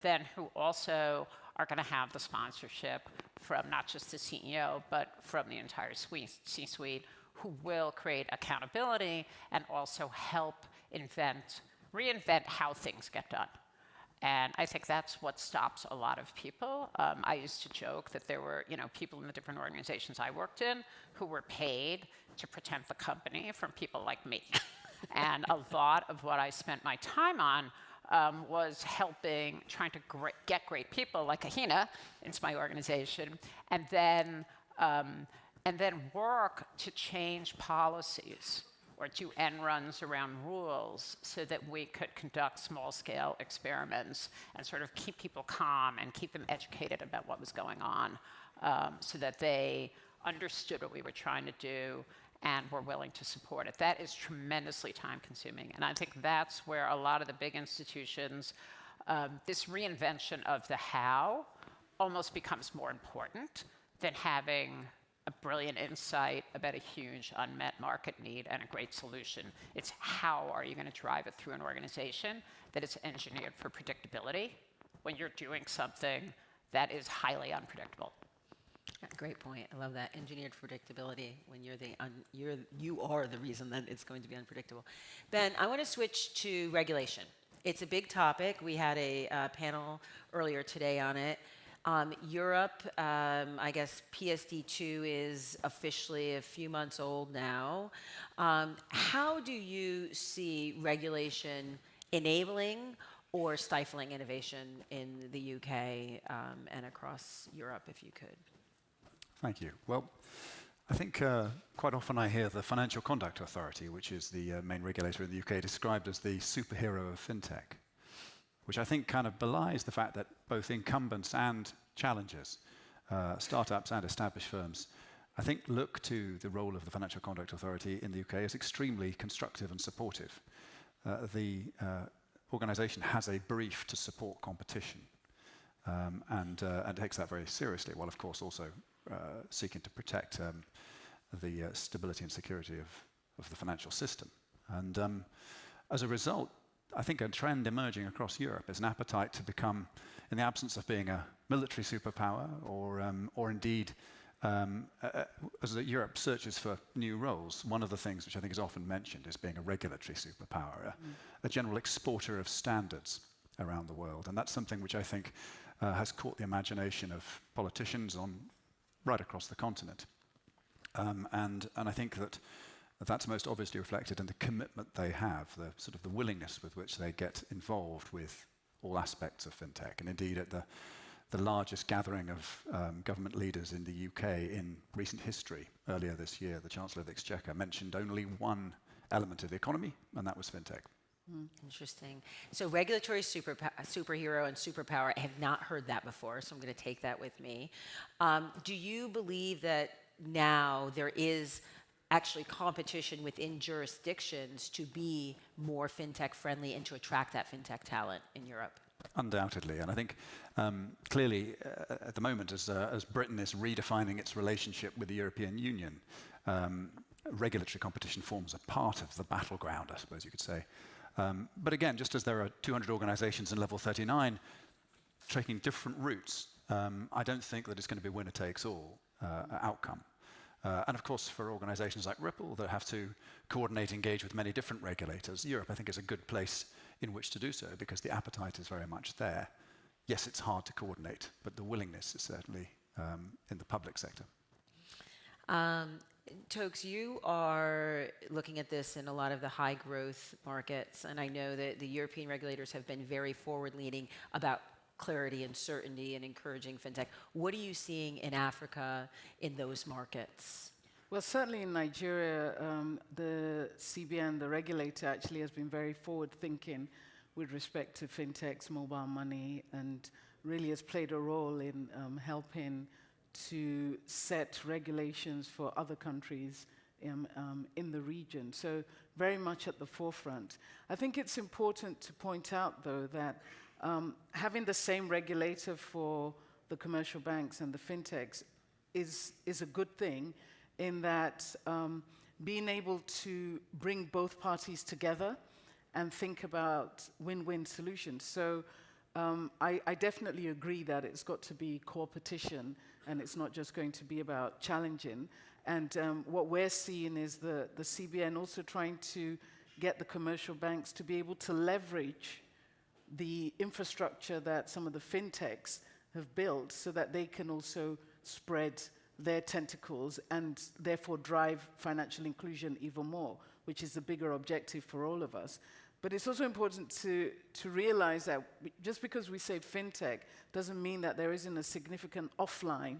then who also are going to have the sponsorship from not just the CEO, but from the entire C-suite, who will create accountability and also help reinvent how things get done. And I think that's what stops a lot of people. I used to joke that there were, people in the different organizations I worked in who were paid to protect the company from people like me. And a lot of what I spent my time on was trying to get great people like Ahina into my organization, and then work to change policies or do end runs around rules so that we could conduct small-scale experiments and sort of keep people calm and keep them educated about what was going on, so that they understood what we were trying to do and were willing to support it. That is tremendously time-consuming, and I think that's where a lot of the big institutions, this reinvention of the how almost becomes more important than having a brilliant insight about a huge unmet market need and a great solution. It's how are you going to drive it through an organization that is engineered for predictability when you're doing something that is highly unpredictable. Great point. I love that. Engineered predictability when you are the reason that it's going to be unpredictable. Ben, I want to switch to regulation. It's a big topic. We had a panel earlier today on it. Europe, I guess PSD2 is officially a few months old now. How do you see regulation enabling or stifling innovation in the UK and across Europe, if you could? Thank you. Well, I think quite often I hear the Financial Conduct Authority, which is the main regulator in the UK, described as the superhero of fintech, which I think kind of belies the fact that both incumbents and challengers, startups and established firms, I think look to the role of the Financial Conduct Authority in the UK as extremely constructive and supportive. The organisation has a brief to support competition and takes that very seriously, while of course also seeking to protect the stability and security of the financial system. And as a result, I think a trend emerging across Europe is an appetite to become, in the absence of being a military superpower or indeed as Europe searches for new roles, one of the things which I think is often mentioned is being a regulatory superpower, a general exporter of standards around the world. And that's something which I think has caught the imagination of politicians right across the continent. And I think that that's most obviously reflected in the commitment they have, the sort of the willingness with which they get involved with all aspects of fintech. And indeed, at the largest gathering of government leaders in the UK in recent history, earlier this year, the Chancellor of the Exchequer mentioned only one element of the economy, and that was fintech. Interesting. So regulatory superhero and superpower, I have not heard that before, so I'm going to take that with me. Do you believe that now there is actually competition within jurisdictions to be more fintech friendly and to attract that fintech talent in Europe? Undoubtedly, and I think clearly at the moment, as Britain is redefining its relationship with the European Union, regulatory competition forms a part of the battleground, I suppose you could say. But again, just as there are 200 organizations in level 39 taking different routes, I don't think that it's going to be winner takes all outcome. And of course, for organizations like Ripple that have to coordinate, engage with many different regulators, Europe, I think, is a good place in which to do so because the appetite is very much there. Yes, it's hard to coordinate, but the willingness is certainly in the public sector. Tokes, you are looking at this in a lot of the high growth markets, and I know that the European regulators have been very forward-leaning about clarity and certainty and encouraging fintech. What are you seeing in Africa in those markets? Well, certainly in Nigeria, the CBN, the regulator, actually has been very forward-thinking with respect to fintechs, mobile money, and really has played a role in helping to set regulations for other countries in the region. So very much at the forefront. I think it's important to point out, though, that having the same regulator for the commercial banks and the fintechs is a good thing in that being able to bring both parties together and think about win-win solutions. So I definitely agree that it's got to be competition, and it's not just going to be about challenging. And what we're seeing is the CBN also trying to get the commercial banks to be able to leverage the infrastructure that some of the fintechs have built so that they can also spread their tentacles and therefore drive financial inclusion even more, which is the bigger objective for all of us. But it's also important to realize that just because we say fintech doesn't mean that there isn't a significant offline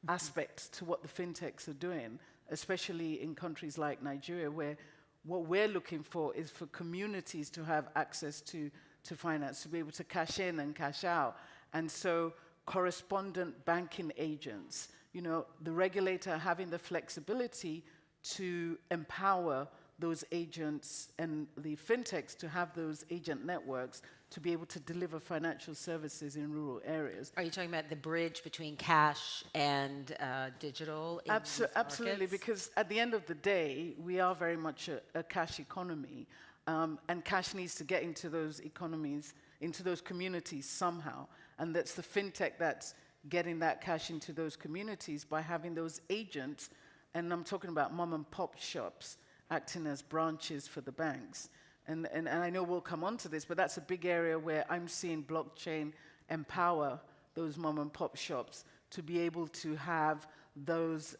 aspect to what the fintechs are doing, especially in countries like Nigeria, where what we're looking for is for communities to have access to finance, to be able to cash in and cash out. And so correspondent banking agents, you know, the regulator having the flexibility to empower those agents and the fintechs to have those agent networks to be able to deliver financial services in rural areas. Are you talking about the bridge between cash and digital in these Absolutely, markets? because at the end of the day, we are very much a cash economy, and cash needs to get into those economies, into those communities somehow. And that's the fintech that's getting that cash into those communities by having those agents, and I'm talking about mom and pop shops, acting as branches for the banks. And I know we'll come on to this, but that's a big area where I'm seeing blockchain empower those mom and pop shops to be able to have those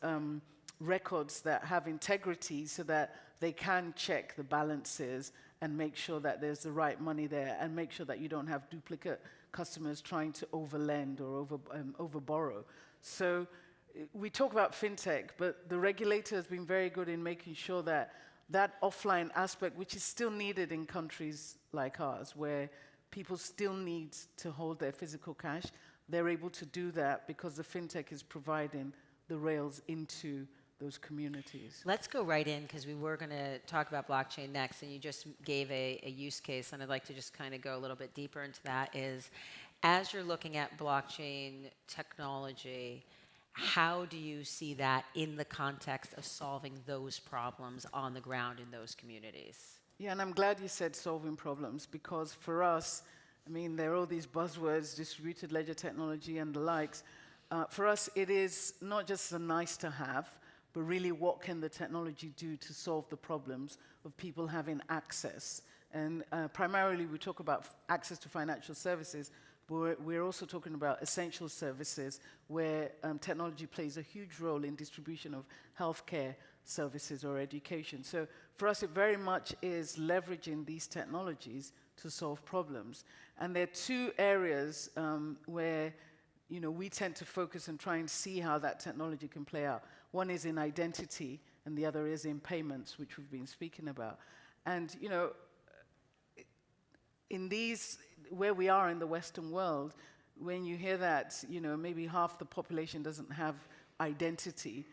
records that have integrity so that they can check the balances and make sure that there's the right money there and make sure that you don't have duplicate customers trying to overlend or over borrow. So we talk about fintech, but the regulator has been very good in making sure that that offline aspect, which is still needed in countries like ours, where people still need to hold their physical cash, they're able to do that because the fintech is providing the rails into those communities. Let's go right in, because we were going to talk about blockchain next, and you just gave a use case, and I'd like to just kind of go a little bit deeper into that. Is, as you're looking at blockchain technology, how do you see that in the context of solving those problems on the ground in those communities? Yeah, and I'm glad you said solving problems, because for us, I mean, there are all these buzzwords, distributed ledger technology and the likes. For us, it is not just a nice to have, but really what can the technology do to solve the problems of people having access. And primarily we talk about access to financial services, but we're also talking about essential services where technology plays a huge role in distribution of healthcare services or education. So for us, it very much is leveraging these technologies to solve problems. And there are two areas where we tend to focus and try and see how that technology can play out. One is in identity, and the other is in payments, which we've been speaking about. And in these, where we are in the Western world, when you hear that, maybe half the population doesn't have identity,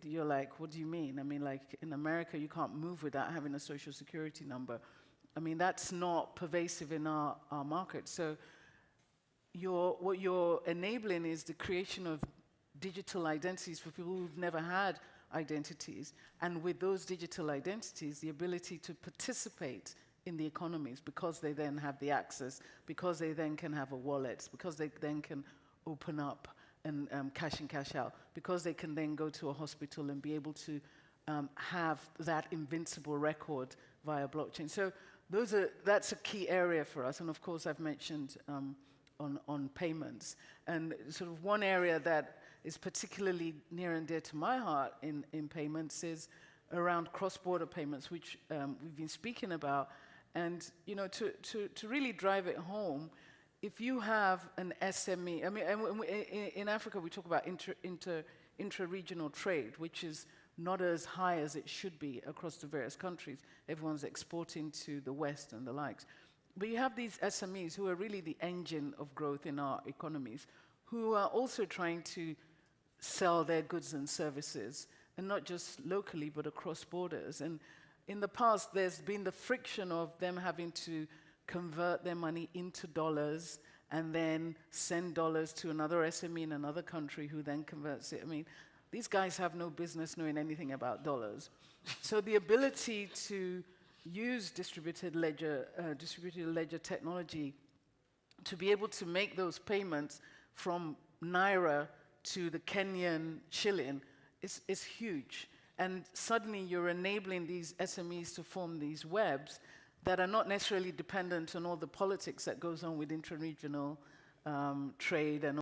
you're like, what do you mean? I mean, like in America, you can't move without having a social security number. I mean, that's not pervasive in our market. So what you're enabling is the creation of digital identities for people who've never had identities. And with those digital identities, the ability to participate in the economies because they then have the access, because they then can have a wallet, because they then can open up and cash in, cash out, because they can then go to a hospital and be able to have that invincible record via blockchain. So that's a key area for us. And of course, I've mentioned on payments. And sort of one area that is particularly near and dear to my heart in payments is around cross-border payments, which we've been speaking about. And to really drive it home, if you have an SME, I mean, in Africa we talk about intra-regional trade, which is not as high as it should be across the various countries. Everyone's exporting to the West and the likes. But you have these SMEs who are really the engine of growth in our economies, who are also trying to sell their goods and services, and not just locally, but across borders. And in the past, there's been the friction of them having to convert their money into dollars and then send dollars to another SME in another country who then converts it. I mean, these guys have no business knowing anything about dollars. So the ability to use distributed ledger technology to be able to make those payments from Naira to the Kenyan shilling is huge. And suddenly you're enabling these SMEs to form these webs that are not necessarily dependent on all the politics that goes on with intra-regional trade and